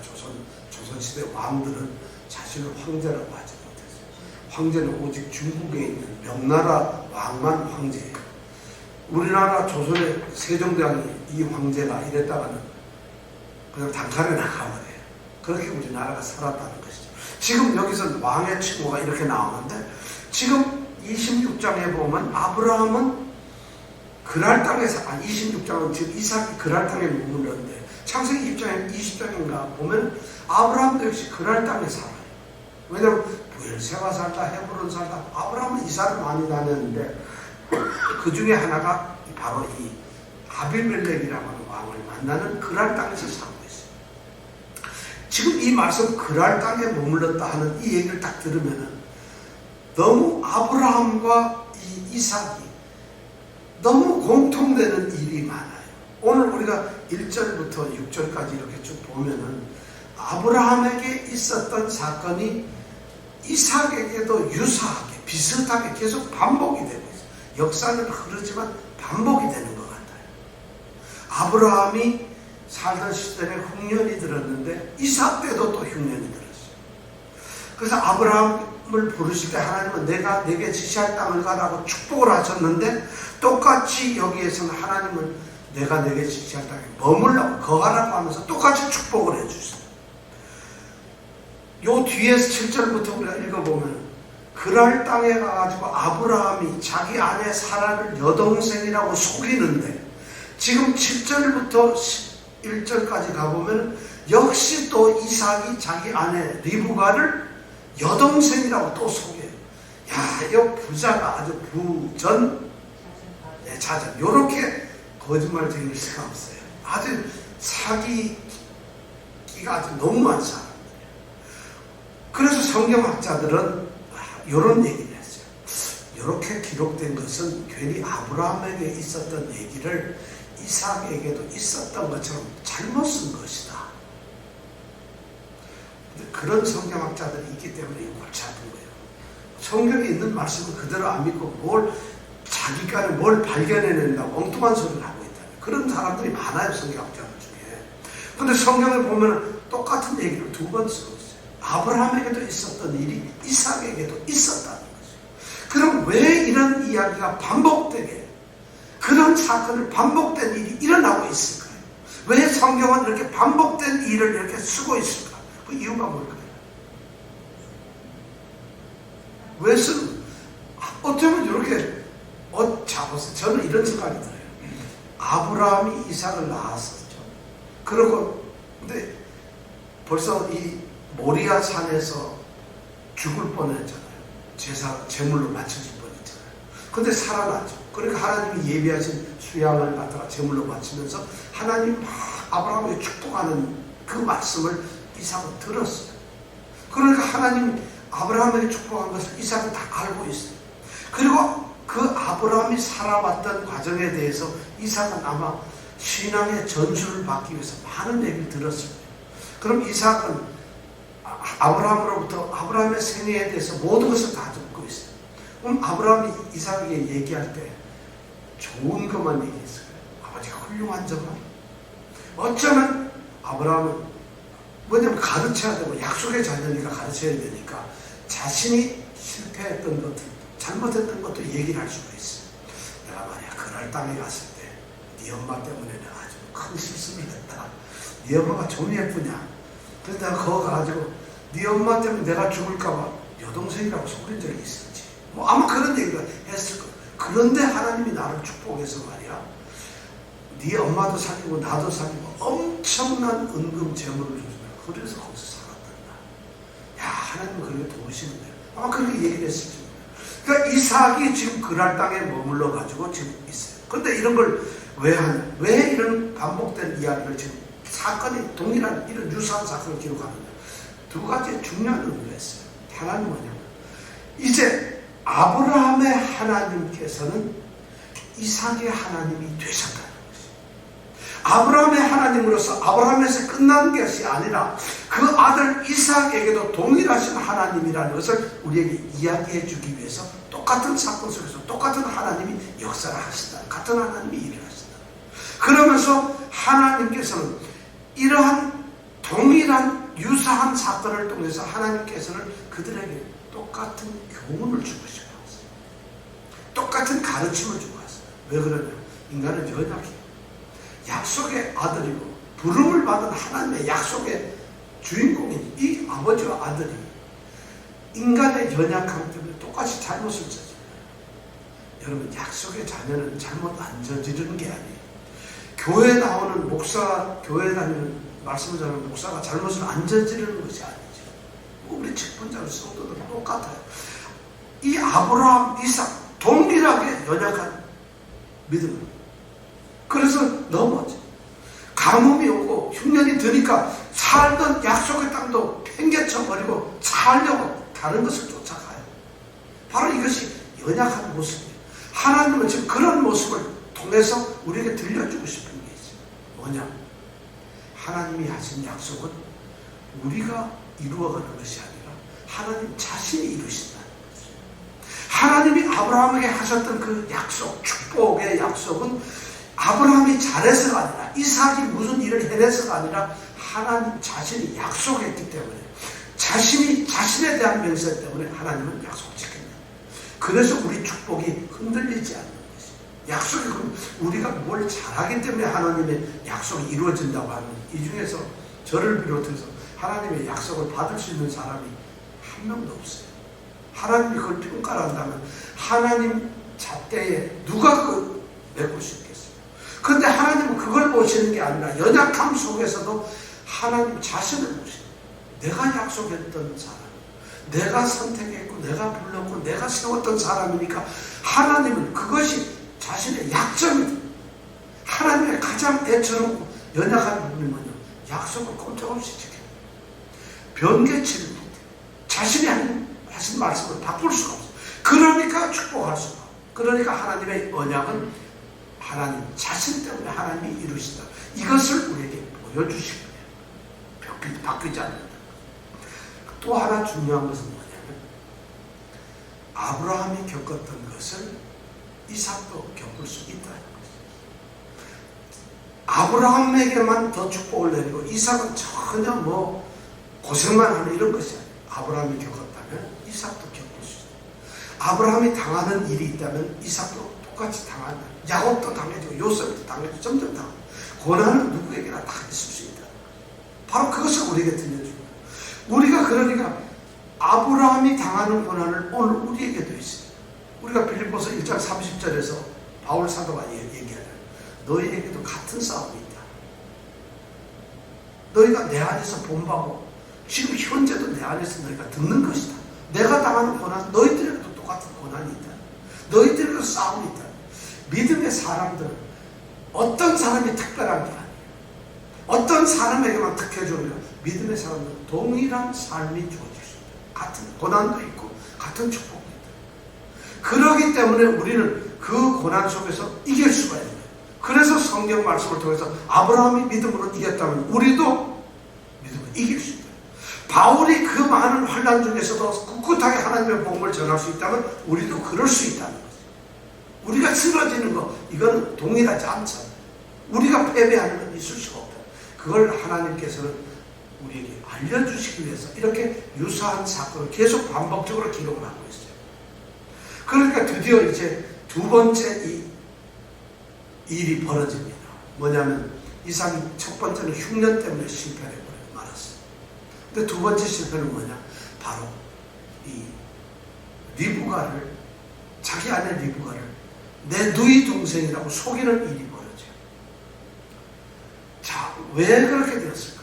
조선시대 왕들은 자신을 황제라고 하지 못했어요. 황제는 오직 중국에 있는 명나라 왕만 황제예요. 우리나라 조선의 세종대왕이 이 황제가 이랬다가는 그냥 단칼에 나가버려요. 그렇게 우리나라가 살았다는 것이죠. 지금 여기서 왕의 칭호가 이렇게 나오는데 지금 26장에 보면 아브라함은 그랄 땅에서 26장은 지금 이삭이 그랄 땅에 머물렀는데 창세기 20장인가 보면 아브라함도 역시 그랄 땅에 살아요. 왜냐하면 부엘세바 살다 헤브론 살다 아브라함은 이사를 많이 다녔는데 그 중에 하나가 바로 이 아비멜렉이라고 하는 왕을 만나는 그랄 땅에서 살고 있어요. 지금 이 말씀 그랄 땅에 머물렀다 하는 이 얘기를 딱 들으면은 너무 아브라함과 이 이삭이 너무 공통되는 일이 많아요. 오늘 우리가 1절부터 6절까지 이렇게 쭉 보면은 아브라함에게 있었던 사건이 이삭에게도 유사하게 비슷하게 계속 반복이 되고 있어요. 역사는 흐르지만 반복이 되는 것 같아요. 아브라함이 살던 시절에 흉년이 들었는데 이삭 때도 또 흉년이 들었어요. 그래서 아브라함을 부르실 때 하나님은 내가 내게 지시할 땅을 가라고 축복을 하셨는데 똑같이 여기에서는 하나님은 내가 내게 지시할 땅에 머물라고 거하라고 하면서 똑같이 축복을 해주셨어요. 요 뒤에서 7절부터 우리가 읽어보면 그랄 땅에 가가지고 아브라함이 자기 아내 사라를 여동생이라고 속이는데 지금 7절부터 1절까지 가보면 역시 또 이삭이 자기 아내 리브가를 여동생이라고 또 속여요. 야, 이 부자가 아주 자전 요렇게 거짓말쟁일 수가 없어요. 아주 사기기가 아주 너무한 사람이에요. 그래서 성경학자들은 이런 얘기를 했어요. 이렇게 기록된 것은 괜히 아브라함에게 있었던 얘기를 이삭에게도 있었던 것처럼 잘못 쓴 것이다. 그런 성경학자들이 있기 때문에 골치 아픈 거예요. 성경에 있는 말씀을 그대로 안 믿고 자기가 뭘 발견해낸다고 엉뚱한 소리를 하고 있다. 그런 사람들이 많아요, 성경학자들 중에. 그런데 성경에 보면 똑같은 얘기를 두 번 쓰고 있어요. 아브라함에게도 있었던 일이 이삭에게도 있었다는 거죠. 그럼 왜 이런 이야기가 반복되게 그런 사건을 반복된 일이 일어나고 있을까요? 왜 성경은 이렇게 반복된 일을 이렇게 쓰고 있을까? 그 이유가 뭘까요? 왜 쓰는? 어쩌면 이렇게 잡았어요. 저는 이런 생각이 들어요. 아브라함이 이삭을 낳았었죠. 그리고 근데 벌써 이 모리아 산에서 죽을 뻔했잖아요. 제물로 바쳐질 뻔했잖아요. 근데 살아났죠. 그러니까 하나님이 예비하신 수양을 갖다가 제물로 바치면서 하나님이 막 아브라함에게 축복하는 그 말씀을 이삭은 들었어요. 그러니까 하나님이 아브라함에게 축복한 것을 이삭은 다 알고 있어요. 그리고 그 아브라함이 살아왔던 과정에 대해서 이삭은 아마 신앙의 전수를 받기 위해서 많은 얘기를 들었을 거예요. 그럼 이삭은 아브라함으로부터 아브라함의 생애에 대해서 모든 것을 다 듣고 있어요. 그럼 아브라함이 이삭에게 얘기할 때 좋은 것만 얘기했어요. 아버지가 훌륭한 점만. 어쩌면 아브라함은 뭐냐면 가르쳐야 되고 약속의 자녀니까 가르쳐야 되니까 자신이 실패했던 것들, 잘못했던 것도 얘기를 할 수가 있어요. 내가 말이야 그랄 땅에 갔을 때 네 엄마 때문에 내가 아주 큰 실수를 했다. 네 엄마가 좀 예쁘냐. 그래서 내가 거기 가가지고 네 엄마 때문에 내가 죽을까봐 여동생이라고 속인 적이 있었지. 뭐 아마 그런 얘기를 했을 거예요. 그런데 하나님이 나를 축복해서 말이야 네 엄마도 살리고 나도 살리고 엄청난 은금 재물을 줬어요. 그래서 거기서 살았단다. 야, 하나님은 그렇게 도우시는데요. 아마 그렇게 얘기를 했을지. 그러니까 이삭이 지금 그랄 땅에 머물러 가지고 지금 있어요. 그런데 이런 걸 왜 하냐? 왜 이런 반복된 이야기를 지금 사건이 동일한 이런 유사한 사건을 기록하느냐? 두 가지 중요한 의미가 있어요. 하나는 뭐냐면 이제 아브라함의 하나님께서는 이삭의 하나님이 되셨다는 것이에요. 아브라함의 하나님으로서 아브라함에서 끝난 것이 아니라 그 아들 이삭에게도 동일하신 하나님이라는 것을 우리에게 이야기해 주기 위해서 똑같은 사건 속에서 똑같은 하나님이 역사를 하신다. 같은 하나님이 일을 하신다. 그러면서 하나님께서는 이러한 동일한 유사한 사건을 통해서 하나님께서는 그들에게 똑같은 교훈을 주고 싶어 하셨어요. 똑같은 가르침을 주고 하셨어요. 왜 그러냐? 인간은 연약해요. 약속의 아들이고 부름을 받은 하나님의 약속의 주인공인 이 아버지와 아들이 인간의 연약함 때문에 똑같이 잘못을 저질러요. 여러분 약속의 자녀는 잘못 안 저지르는 게 아니에요. 교회 나오는 목사, 교회 다니는 말씀을 전하는 목사가 잘못을 안 저지르는 것이 아니죠. 우리 직분자의 성도들은 똑같아요. 이 아브라함, 이삭 동일하게 연약한 믿음. 그래서 넘어져. 가뭄이 오고 흉년이 드니까 살던 약속의 땅도 팽개쳐버리고 살려고 다른 것을 쫓아가요. 바로 이것이 연약한 모습이에요. 하나님은 지금 그런 모습을 통해서 우리에게 들려주고 싶은 게 있어요. 뭐냐? 하나님이 하신 약속은 우리가 이루어가는 것이 아니라 하나님 자신이 이루신다는 거죠. 하나님이 아브라함에게 하셨던 그 약속, 축복의 약속은 아브라함이 잘해서가 아니라, 이삭이 무슨 일을 해내서가 아니라 하나님 자신이 약속했기 때문에, 자신이 자신에 대한 맹세 때문에 하나님은 약속 지킵니다. 그래서 우리 축복이 흔들리지 않는 것이, 약속이 우리가 뭘 잘하기 때문에 하나님의 약속이 이루어진다고 하는, 이 중에서 저를 비롯해서 하나님의 약속을 받을 수 있는 사람이 한 명도 없어요. 하나님이 그걸 평가를 한다면 하나님 잣대에 누가 그 메꿀 수 있겠어요? 그런데 하나님은 그걸 보시는 게 아니라 연약함 속에서도 하나님 자신을 보시는 거예요. 내가 약속했던 사람, 내가 선택했고 내가 불렀고 내가 세웠던 사람이니까 하나님은 그것이 자신의 약점이다. 하나님의 가장 애처롭고 연약한 부분이 뭐냐? 약속을 꼼짝없이 지켜요. 변개치를 못해요. 자신이 하신 말씀을 바꿀 수가 없어요. 그러니까 축복할 수가 없어요. 그러니까 하나님의 언약은 하나님 자신 때문에 하나님이 이루시다. 이것을 우리에게 보여주신 거예요. 바뀌지 않는다. 또 하나 중요한 것은 뭐냐면, 아브라함이 겪었던 것을 이삭도 겪을 수 있다는 거죠. 아브라함에게만 더 축복을 내리고 이삭은 전혀 고생만 하는 이런 것이 아니에요. 아브라함이 겪었다면 이삭도 겪을 수 있어요. 아브라함이 당하는 일이 있다면 이삭도 똑같이 당한다. 야곱도 당해지고 요셉도 당해지고 점점 당한다. 고난은 누구에게나 다 있을 수 있다. 바로 그것을 우리에게 들려줍니다. 우리가 그러니까 아브라함이 당하는 고난을 오늘 우리에게도 있어요. 우리가 빌립보서 1장 30절에서 바울 사도가 얘기하잖아요. 너희에게도 같은 싸움이 있다. 너희가 내 안에서 본받고 지금 현재도 내 안에서 너희가 듣는 것이다. 내가 당하는 고난, 너희들에게도 똑같은 고난이 있다. 너희들에게도 싸움이 있다. 믿음의 사람들은 어떤 사람이 특별한 게 아니에요. 어떤 사람에게만 특혜주는 게 아니에요. 믿음의 사람들은 동일한 삶이 주어질 수 있다. 같은 고난도 있고 같은 축복도 있다. 그러기 때문에 우리는 그 고난 속에서 이길 수가 있는 거예요. 그래서 성경 말씀을 통해서 아브라함이 믿음으로 이겼다면 우리도 믿음으로 이길 수 있다. 바울이 그 많은 환난 중에서도 꿋꿋하게 하나님의 복음을 전할 수 있다면 우리도 그럴 수 있다는 거죠. 우리가 쓰러지는 거, 이건 동일하지 않잖아요. 우리가 패배하는 건 있을 수가 없다. 그걸 하나님께서는 우리에게 알려주시기 위해서 이렇게 유사한 사건을 계속 반복적으로 기록을 하고 있어요. 그러니까 드디어 이제 두 번째 이 일이 벌어집니다. 뭐냐면 이삭이 첫 번째는 흉년 때문에 실패를 해버리고 말았어요. 근데 두 번째 실패는 뭐냐? 바로 이 리브가를, 자기 아내 리브가를 내 누이 동생이라고 속이는 일이 벌어져요. 자, 왜 그렇게 되었을까?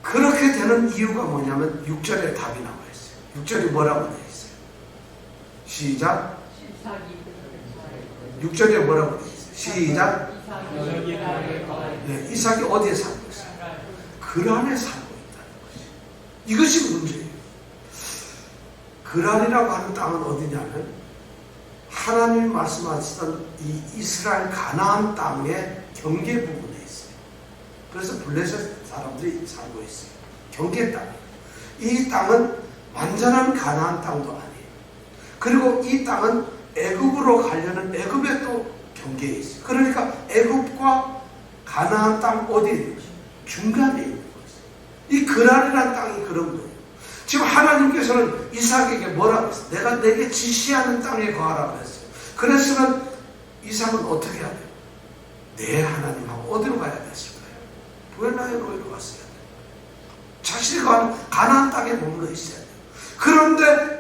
그렇게 되는 이유가 뭐냐면 6절에 답이 나와 있어요. 6절이 뭐라고 되어 있어요? 시작. 6절에 뭐라고 되어 있어요? 시작. 네, 이삭이 어디에 살고 있어요? 그란에 살고 있다는 것이. 이것이 문제예요. 그란이라고 하는 땅은 어디냐면 하나님이 말씀하시던 이 이스라엘 가나안 땅의 경계 부분에 있어요. 그래서 블레셋 사람들이 살고 있어요. 경계 땅. 이 땅은 완전한 가나안 땅도 아니에요. 그리고 이 땅은 애굽으로 가려는 애굽의 또 경계에 있어요. 그러니까 애굽과 가나안 땅 어디 중간에 있는 거예요. 이 그란이라는 땅이 그런 거예요. 지금 하나님께서는 이삭에게 뭐라고 했어요? 내가 내게 지시하는 땅에 거하라고 했어요. 그랬으면 이삭은 어떻게 해야 돼요? 내 하나님하고 어디로 가야 됐을까요? 부엘라헬로이로 갔어야 돼요. 자신이 가는 가나안 땅에 머물러 있어야 돼요. 그런데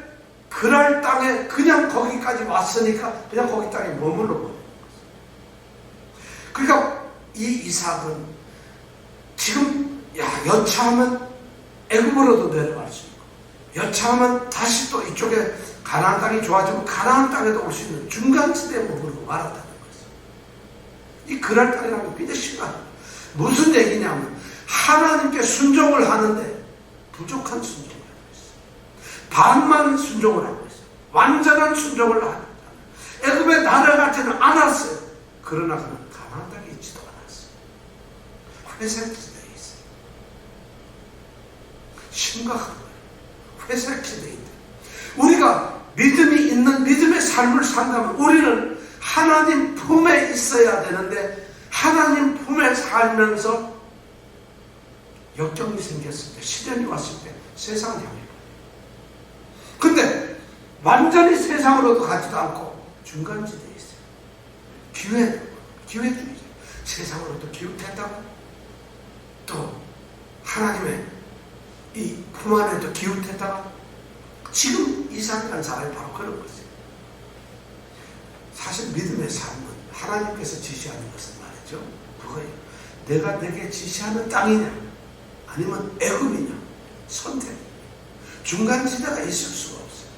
그랄 땅에 그냥 거기까지 왔으니까 그냥 거기 땅에 머물러 버려요. 그러니까 이 이삭은 지금 여차하면 애굽으로도 내려갈 수 있고 여차하면 다시 또 이쪽에 가나안 땅이 좋아지고 가나안 땅에도 올 수 있는 중간지대에 머무르고 말았다는 거죠. 이 그랄 땅이라는 게 굉장히 심각해요. 무슨 얘기냐면 하나님께 순종을 하는데 부족한 순종을 하고 있어요. 반만 순종을 하고 있어요. 완전한 순종을 하고 있어요. 애굽에 날아가지는 않았어요. 그러나 그는 가나안 땅에 있지도 않았어요. 회색지대에 있어요. 심각한 거예요. 회색지대에 있다. 우리가 믿음이 있는 믿음의 삶을 산다면 우리는 하나님 품에 있어야 되는데 하나님 품에 살면서 역경이 생겼을 때, 시련이 왔을 때 세상을 향해 가요. 근데 완전히 세상으로도 가지도 않고 중간지대에 있어요. 기회주의자. 세상으로도 기웃했다고 또 하나님의 이 품 안에도 기웃했다가 지금 이삭이라는 사람이 바로 그런 거죠. 사실 믿음의 삶은 하나님께서 지시하는 것은 말이죠. 그거예요. 내가 내게 지시하는 땅이냐 아니면 애굽이냐 선택. 중간지대가 있을 수가 없어요.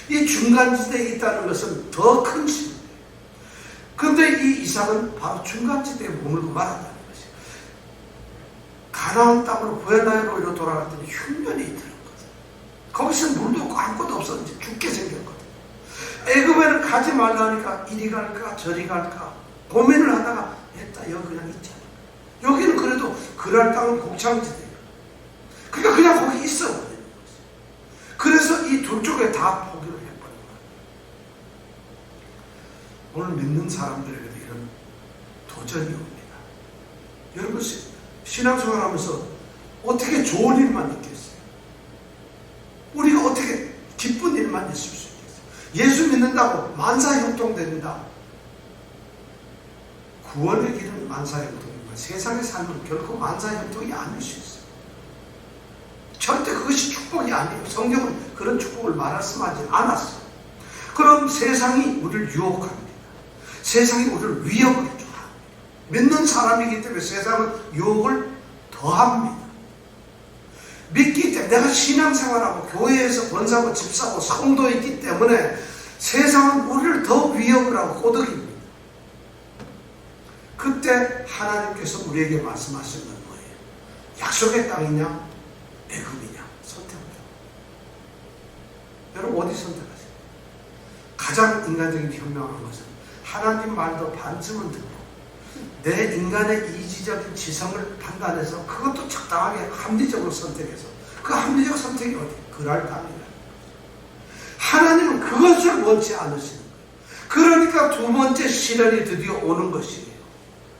이 중간지대에 있다는 것은 더 큰 신이에요. 그런데 이 이삭은 바로 중간지대에 머물고 말았다는 것이에요. 가나안 땅으로 부엘라헬로이로 돌아갔더니 흉년이 들었거든. 거기서 물도 없고 아무것도 없었는지 죽게 생겼거든. 애굽에는 가지 말라니까 이리 갈까 저리 갈까 고민을 하다가 했다. 여기 그냥 있잖아. 여기는 그래도 그랄 땅은 곡창지대예요. 그러니까 그냥 거기 있어 버리는 거지. 그래서 이 둘 쪽에 다 포기를 해버린 거야. 오늘 믿는 사람들에게도 이런 도전이 옵니다. 여러분 신앙생활 하면서 어떻게 좋은 일만 있겠어요? 우리가 어떻게 기쁜 일만 있을 수 있겠어요? 예수 믿는다고 만사형통됩니다. 구원의 길은 만사형통입니다. 세상의 삶은 결코 만사형통이 아닐 수 있어요. 절대 그것이 축복이 아니에요. 성경은 그런 축복을 말씀하지 않았어요. 그럼 세상이 우리를 유혹합니다. 세상이 우리를 위협을 줘요. 믿는 사람이기 때문에 세상은 유혹을 더합니다. 믿기 때문에 내가 신앙생활하고 교회에서 권사고 집사고 성도이기 때문에 세상은 우리를 더 위협을 하고 꼬드깁니다. 그때 하나님께서 우리에게 말씀하시는 건 뭐예요? 약속의 땅이냐 애굽이냐 선택합니다. 여러분 어디 선택하세요? 가장 인간적인 현명한 것은 하나님 말도 반쯤은 듣고 내 인간의 이지적인 지성을 판단해서 그것도 적당하게 합리적으로 선택해서 그 합리적 선택이 어디? 그랄 땅이라는 거죠. 하나님은 그것을 원치 않으시는 거예요. 그러니까 두 번째 시련이 드디어 오는 것이에요.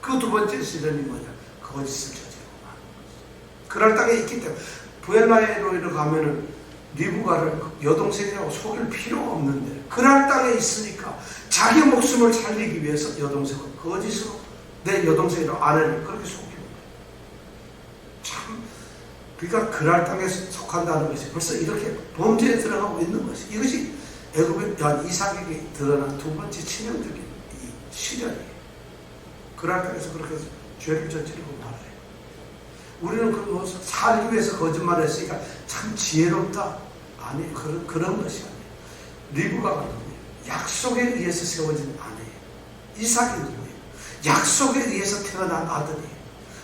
그 두 번째 시련이 뭐냐? 거짓을 저지르고 마는 거죠. 그랄 땅에 있기 때문에 부엘라헬로이로 가면은 리브가를 여동생이라고 속일 필요가 없는데 그랄 땅에 있으니까 자기 목숨을 살리기 위해서 여동생을 거짓으로 내 여동생이라고 아내를 그렇게 속이는 거예요. 참 그러니까 그랄 땅에 속한다는 것이 벌써 이렇게 범죄에 들어가고 있는 것이 이것이 애굽의 이삭에게 드러난 두 번째 치명적인 이 시련이에요. 그랄 땅에서 그렇게 죄를 저지르고 말아요. 우리는 그 살기 위해서 거짓말을 했으니까 참 지혜롭다. 아니 그런 것이 아니에요. 리브가가 누구예요? 약속에 의해서 세워진 아내예요. 이삭이 누구예요? 약속에 의해서 태어난 아들이에요.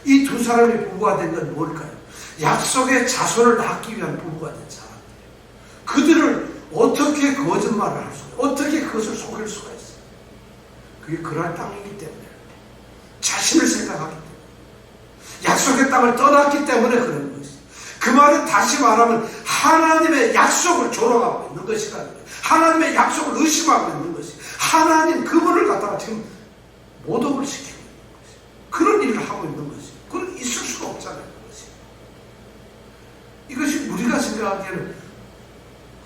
이 두 사람이 부부가 된 건 뭘까요? 약속의 자손을 낳기 위한 부부가 된 사람들이에요. 그들을 어떻게 거짓말을 할 수가 있어요? 어떻게 그것을 속일 수가 있어요? 그게 그랄 땅이기 때문에 자신을 생각하기 때문에 약속의 땅을 떠났기 때문에 그런 것이죠. 그 말은 다시 말하면 하나님의 약속을 조롱하고 있는 것이가 아니라 하나님의 약속을 의심하고 있는 것이 하나님 그분을 갖다가 지금 모독을 시키고 있는 것이 그런 일을 하고 있는 것이 그건 있을 수가 없잖아요. 이것이 우리가 생각하기에는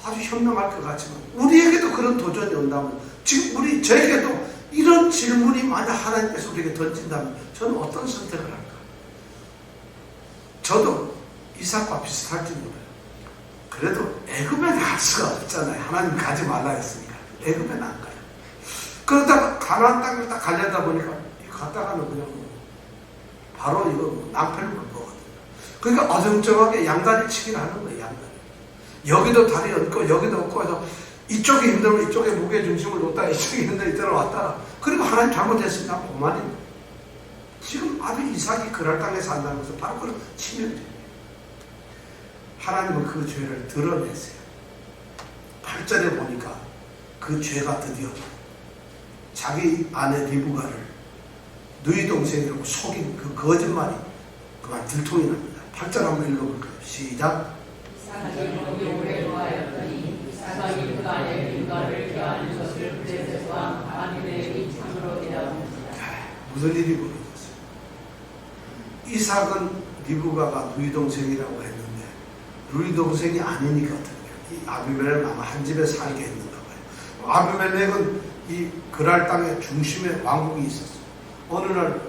아주 현명할 것 같지만 우리에게도 그런 도전이 온다면 지금 저에게도 이런 질문이 만약 하나님께서 우리에게 던진다면 저는 어떤 선택을 할까? 저도 이삭과 비슷할지 몰라요. 그래도 애굽에 갈 수가 없잖아요. 하나님 가지 말라 했으니까 애굽에는 안 가요. 그러다가 가나안 땅을 딱 가려다 보니까 갔다가는 그냥 바로 이거 낭패를 못 보거든요. 그러니까 어정쩡하게 양다리 치기를 하는 거예요. 양다리. 여기도 다리 얹고 여기도 얹고 해서 이쪽이 힘들면 이쪽에 무게 중심을 놓다가 이쪽이 힘들면 이쪽으로 왔다가 그리고 하나님 잘못했으니까 그만입니다. 지금 아들 이삭이 그랄 땅에 산다는 것은 바로 그런 치명적이에요. 하나님은 그 죄를 드러냈어요. 8절에 보니까 그 죄가 드디어 자기 아내 리브가를 누이 동생이라고 속인 그 거짓말이 그만 들통이 납니다. 8절 한번 읽어볼까요? 시작. 이삭이 거기 오래 거하였더니 이삭이 그 아내 리브가를 껴안은 것을 블레셋 왕 아비멜렉이 참으로 대하옵니다. 무슨 일이 벌어졌어요? 이삭은 리브가가 누이 동생이라고 했는데 누이 동생이 아니니까 어떻게 이 아비멜렉은 아마 한 집에 살게 했는가 봐요. 아비멜렉은 이 그랄 땅의 중심에 왕국이 있었어요. 어느 날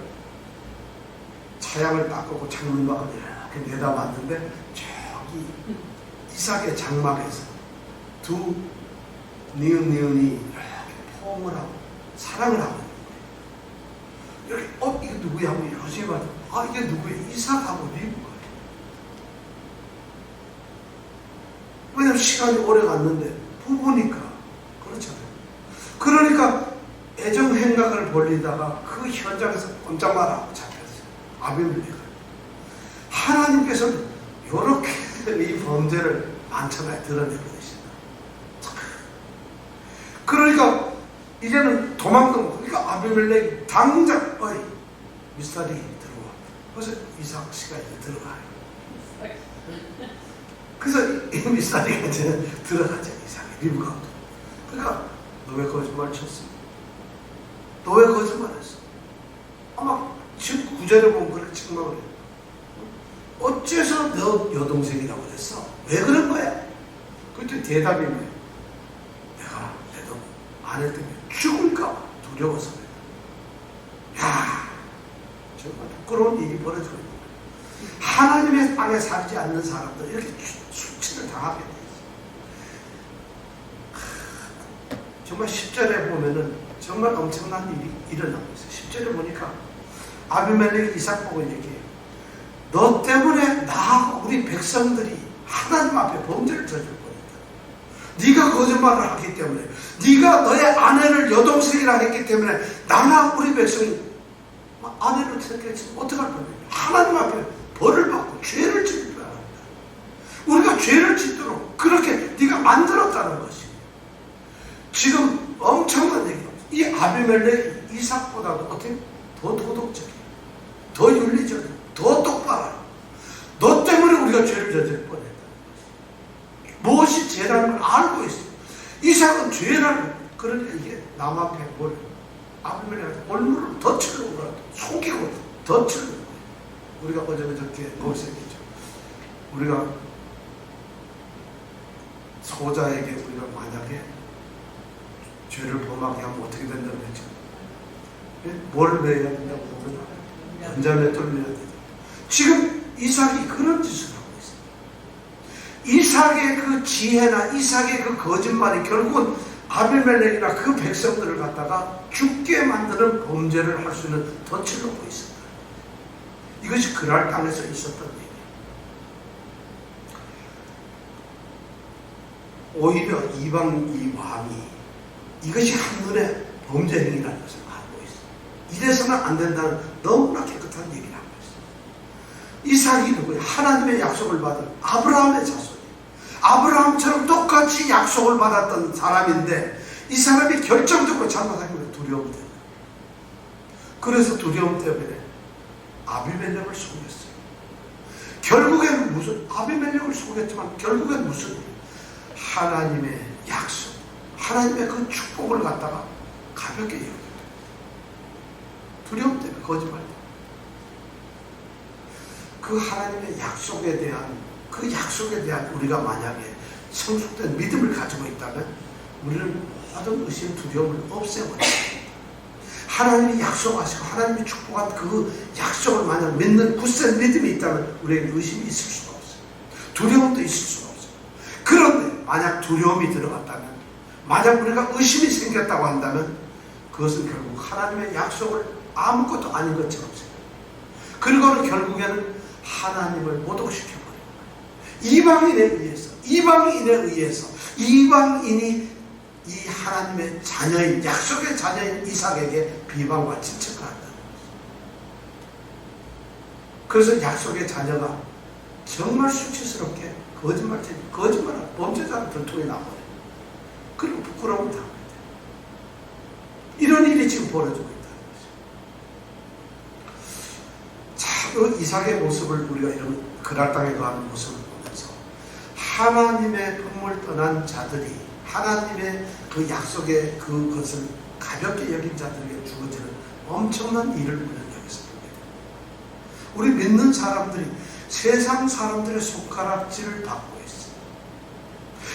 차양을 닦고 창문방을 이렇게 내다봤는데 저기 이삭의 장막에서 두 니은이 이렇게 포옹을 하고 사랑을 하고 있는 거예요. 이게 누구야? 하고 요즘에 봐도 이게 누구예요? 이삭하고 리브가예요. 왜냐면 시간이 오래 갔는데 부부니까 그렇잖아요. 그러니까 애정 행각을 벌리다가 그 현장에서 꼼짝 말하고 잡혔어요. 아비멜렉을. 하나님께서는 이렇게 이 범죄를 많잖아요. 드러내버리신다. 그러니까 이제는 도망도 못. 그러니까 아비멜렉이 당장 미스터리 들어와. 그래서 이삭 씨가 이제 들어가요. 그래서 이 미스터리가 이제 들어가죠. 이삭이 리브가. 그러니까 너 왜 거짓말 쳤어? 너 왜 거짓말 했어? 아마 지금 구절에 보면 그렇게 책망을 해요. 어째서 너 여동생이라고 그랬어? 왜 그런 거야? 그때 대답이 뭐예요? 내가 내도 아내 때문에 죽을까 두려워서 그래. 야, 정말 부끄러운 일이 벌어지고 있는 거예요. 하나님의 땅에 살지 않는 사람들 이렇게 수치를 당하게 돼요. 정말 10절에 보면은 정말 엄청난 일이 일어나고 있어요. 10절에 보니까 아비멜렉이 이삭 보고 얘기해요. 너 때문에 나하고 우리 백성들이 하나님 앞에 범죄를 저질 뻔했다. 네가 거짓말을 하기 때문에, 네가 너의 아내를 여동생이라 했기 때문에 나나 우리 백성이 아내를 택했지 어떡할 뻔해요. 하나님 앞에 벌을 받고 죄를 짓는 줄 알았다. 우리가 죄를 짓도록 그렇게 네가 만들었다는 것이 지금 엄청난 얘기입니다. 이 아비멜렉이 이삭보다도 어떻게 더 도덕적이야, 더 윤리적이야, 더 똑바로. 너 때문에 우리가 죄를 저질 뻔했다. 무엇이 죄라는 걸 알고 있어. 이삭은 죄라는, 그러니까 이게 남 앞에 뭘 아비멜렉한테 얼굴을 덧치려고 그러고 속이고 덧치려고. 우리가 어저께 고생이죠. 우리가 소자에게 우리가 만약에 죄를 범하게 하면 어떻게 된다고 했죠? 뭘 내야 된다고 보면 연장에 돌려야 된다. 지금 이삭이 그런 짓을 하고 있어요. 이삭의 그 지혜나 이삭의 그 거짓말이 결국은 아비멜렉이나 그 백성들을 갖다가 죽게 만드는 범죄를 할 수 있는 덫을 놓고 있었다. 이것이 그랄 땅에서 있었던 얘기예요. 오히려 이방 이 왕이 이것이 한눈에 범죄 행위라는 것을 알고 있어요. 이래서는 안 된다는 너무나 깨끗한 얘기를 하고 있어요. 이삭이 누구예요? 하나님의 약속을 받은 아브라함의 자손이에요. 아브라함처럼 똑같이 약속을 받았던 사람인데 이 사람이 결정적으로 잘못하면 두려움이 돼요. 그래서 두려움 때문에 아비멜렉을 속였어요. 결국엔 무슨, 아비멜렉을 속였지만 결국엔 무슨, 하나님의 약속, 하나님의 그 축복을 갖다가 가볍게 여겨요. 두려움 때문에, 거짓말 때문에. 그 하나님의 약속에 대한 우리가 만약에 성숙된 믿음을 가지고 있다면 우리는 모든 의심, 두려움을 없애버려요. 하나님이 약속하시고 하나님이 축복한 그 약속을 만약 믿는 굳센 믿음이 있다면 우리에게 의심이 있을 수가 없어요. 두려움도 있을 수가 없어요. 그런데 만약 두려움이 들어갔다면, 만약 우리가 의심이 생겼다고 한다면 그것은 결국 하나님의 약속을 아무것도 아닌 것처럼 생겨요. 그리고는 결국에는 하나님을 모독시켜버려요. 이방인에 의해서 이방인에 의해서 이방인이 이 하나님의 자녀인 약속의 자녀인 이삭에게 비방과 질책을 한다. 그래서 약속의 자녀가 정말 수치스럽게 거짓말을 범죄자를 들통에 나버려요. 그리고 부끄러움을 당합니다. 이런 일이 지금 벌어지고 있다는 거죠. 자, 그 이삭의 모습을 우리가 이런 그랄 땅에 거하는 모습을 보면서 하나님의 품을 떠난 자들이 하나님의 그 약속의 그것을 가볍게 여긴 자들에게 주어지는 엄청난 일을 우리는 여기서 보게 됩니다. 우리 믿는 사람들이 세상 사람들의 손가락질을 받고 있어요.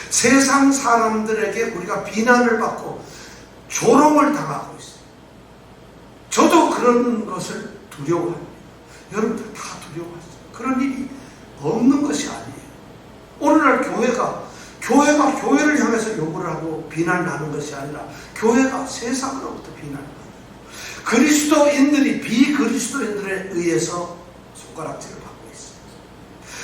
세상 사람들에게 우리가 비난을 받고 조롱을 당하고 있어요. 저도 그런 것을 두려워합니다. 여러분들 다 두려워하시죠. 그런 일이 없는 것이 아니에요. 오늘날 교회를 향해서 욕을 하고 비난을 하는 것이 아니라 교회가 세상으로부터 비난을 받아요. 그리스도인들이 비그리스도인들에 의해서 손가락질을 받고 있어요.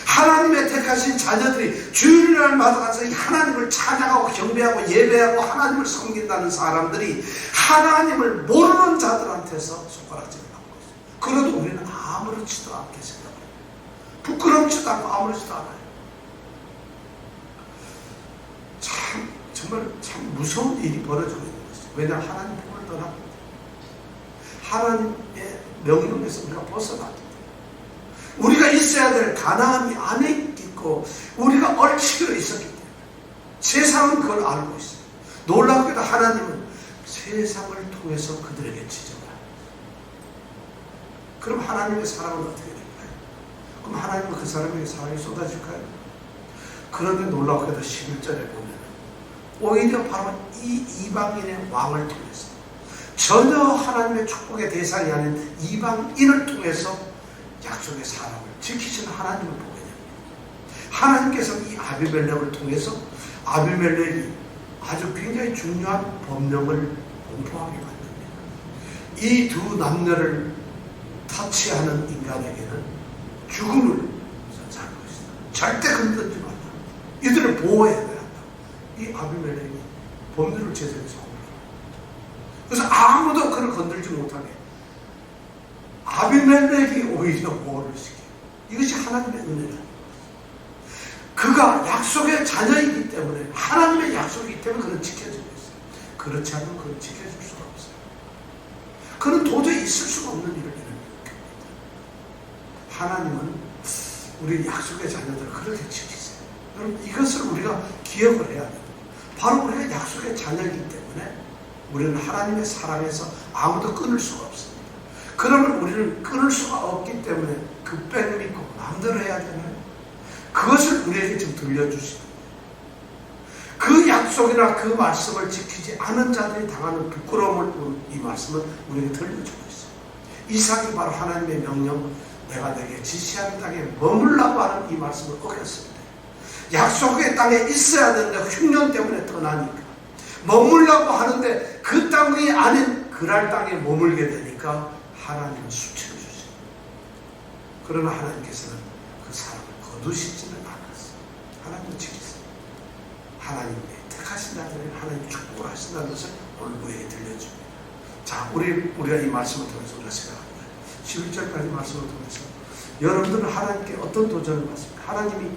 하나님의 택하신 자녀들이 주일날마다 가서 하나님을 찬양하고 경배하고 예배하고 하나님을 섬긴다는 사람들이 하나님을 모르는 자들한테서 손가락질을 받고 있어요. 그래도 우리는 아무렇지도 않게 생각해요. 부끄럽지도 않고 아무렇지도 않아요. 정말 참 무서운 일이 벌어지고 있는 것이죠. 왜냐하면 하나님 품을 떠났기 때문에. 하나님의 명령에서 우리가 벗어났기 때문에. 우리가 있어야 될 가나안이 안에 있고 우리가 얽히려 있었기 때문에 세상은 그걸 알고 있어요. 놀랍게도 하나님은 세상을 통해서 그들에게 지적을 합니다. 그럼 하나님의 사랑은 어떻게 될까요? 그럼 하나님은 그 사람에게 사랑이 쏟아질까요? 그런데 놀랍게도 11절에 보면 오히려 바로 이 이방인의 왕을 통해서 전혀 하나님의 축복의 대상이 아닌 이방인을 통해서 약속의 사람을 지키시는 하나님을 보게 됩니다. 하나님께서 이 아비멜렉을 통해서 아비멜렉이 아주 굉장히 중요한 법령을 공포하게 만듭니다. 이 두 남녀를 타치하는 인간에게는 죽음을 선사하는 것이다. 절대 건들지 말라. 이들을 보호해야 된다. 이 아비멜렉이 법률을 제정해서 그래서 아무도 그를 건들지 못하게 아비멜렉이 오히려 보호를 시켜요. 이것이 하나님의 은혜다. 그가 약속의 자녀이기 때문에 하나님의 약속이기 때문에 그는 지켜지고 있어요. 그렇지 않으면 그는 지켜줄 수가 없어요. 그는 도저히 있을 수가 없는 일을 이루는 겁니다. 하나님은 우리 약속의 자녀들을 그렇게 지키세요. 여러분 이것을 우리가 기억을 해야 됩니다. 바로 우리가 약속의 자녀이기 때문에 우리는 하나님의 사랑에서 아무도 끊을 수가 없습니다. 그러면 우리는 끊을 수가 없기 때문에 그 백 믿고 마음대로 해야 되나요? 그것을 우리에게 지금 들려주시는 그 약속이나 그 말씀을 지키지 않은 자들이 당하는 부끄러움을 이 말씀은 우리에게 들려주고 있어요. 이삭이 바로 하나님의 명령 내가 내게 지시하는 땅에 머물라고 하는 이 말씀을 어겼습니다. 약속의 땅에 있어야 되는데 흉년 때문에 떠나니까 머물라고 하는데 그 땅이 아닌 그랄 땅에 머물게 되니까 하나님은 수치를 주십니다. 그러나 하나님께서는 그 사람을 거두시지는 않았어요. 하나님은 지키세요. 하나님의 택하신 자들은 하나님 축복을 하신다는 것을 오늘 우리에게 들려줍니다. 자, 우리가 이 말씀을 통해서 우리가 생각합니다. 11절까지 말씀을 통해서 여러분들은 하나님께 어떤 도전을 받습니까? 하나님이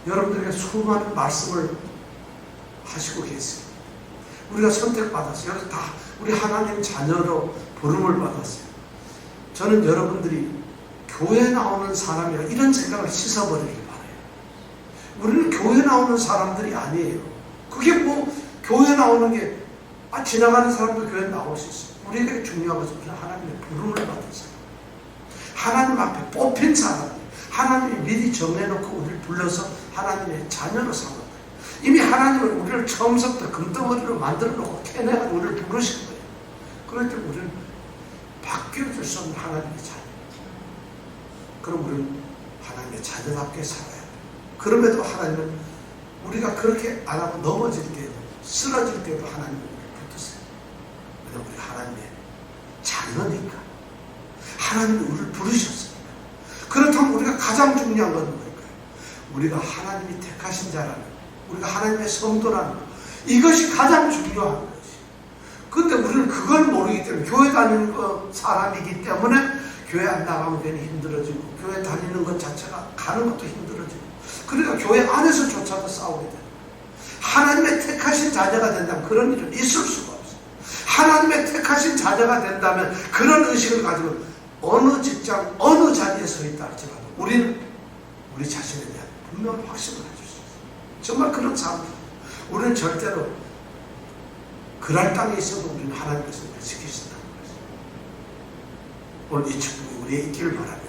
여러분들에게 수많은 말씀을 하시고 계세요. 우리가 선택받았어요. 여기서 다 우리 하나님 자녀로 부름을 받았어요. 저는 여러분들이 교회 나오는 사람이라 이런 생각을 씻어버리길 바라요. 우리는 교회 나오는 사람들이 아니에요. 그게 뭐 교회 나오는 게 지나가는 사람도 교회 나올 수 있어요. 우리에게 중요한 것은 우리는 하나님의 부름을 받은 사람, 하나님 앞에 뽑힌 사람, 하나님이 미리 정해놓고 우리를 불러서 하나님의 자녀로 삼은 거예요. 이미 하나님은 우리를 처음부터 금덩어리로 만들어놓고 캐내가지고 우리를 부르신 거예요. 그럴 때 우리는 바뀌어줄 수 없는 하나님의 자녀. 그럼 우리는 하나님의 자녀답게 살아야 돼요. 그럼에도 하나님은 우리가 그렇게 안 하고 넘어질 때도 쓰러질 때도 하나님은 우리를 붙드세요. 왜냐하면 우리 하나님의 자녀니까. 하나님이 우리를 부르셨습니다. 그렇다면 우리가 가장 중요한 건 뭘까요? 우리가 하나님이 택하신 자라는 우리가 하나님의 성도라는 것. 이것이 가장 중요한 거지. 근데 우리는 그걸 모르기 때문에 교회 다니는 사람이기 때문에 교회 안 나가면 괜히 힘들어지고 교회 다니는 것 자체가 가는 것도 힘들어지고 그러니까 교회 안에서조차도 싸우게 돼요. 하나님의 택하신 자녀가 된다면 그런 일은 있을 수가 없어요. 하나님의 택하신 자녀가 된다면 그런 의식을 가지고 어느 직장, 어느 자리에 서 있다 할지라도 우리는 우리 자신에 대한 분명한 확신을 가질 수 있어요. 정말 그런 삶. 우리는 절대로 그날 땅에 있어도 우리는 하나님께서 우리를 지키신다는 거죠. 오늘 이 축복이 우리의 있기를 바랍니다.